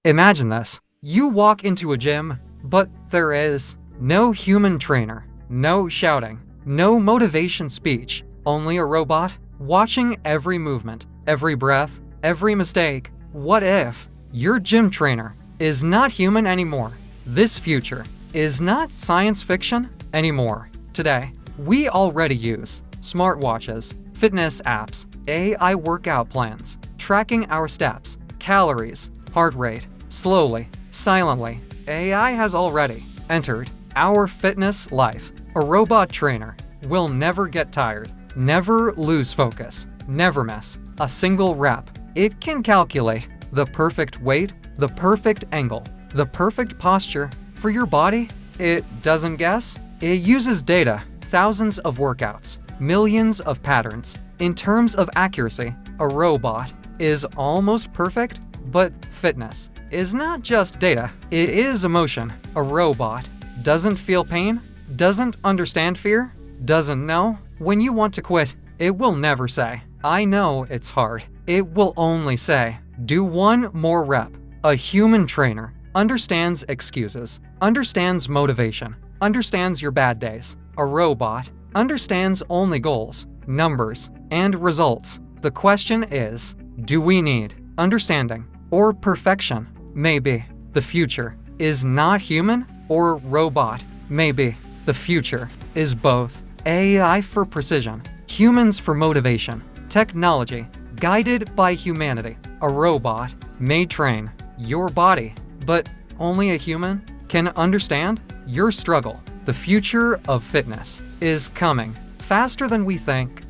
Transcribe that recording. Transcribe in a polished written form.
Imagine this. You walk into a gym, but there is no human trainer, no shouting, no motivation speech, only a robot watching every movement, every breath, every mistake. What if your gym trainer is not human anymore? This future is not science fiction anymore. Today, we already use smartwatches, fitness apps, AI workout plans, tracking our steps, calories, heart rate, slowly, silently. AI has already entered our fitness life. A robot trainer will never get tired, never lose focus, never miss a single rep. It can calculate the perfect weight, the perfect angle, the perfect posture for your body. It doesn't guess. It uses data, thousands of workouts, millions of patterns. In terms of accuracy, a robot is almost perfect, but fitness is not just data, it is emotion. A robot doesn't feel pain, doesn't understand fear, doesn't know when you want to quit. It will never say, "I know it's hard." It will only say, "Do one more rep." A human trainer understands excuses, understands motivation, understands your bad days. A robot understands only goals, numbers, and results. The question is, do we need understanding or perfection? Maybe the future is not human or robot. Maybe the future is both. AI for precision, humans for motivation, technology guided by humanity. A robot may train your body, but only a human can understand your struggle. The future of fitness is coming faster than we think.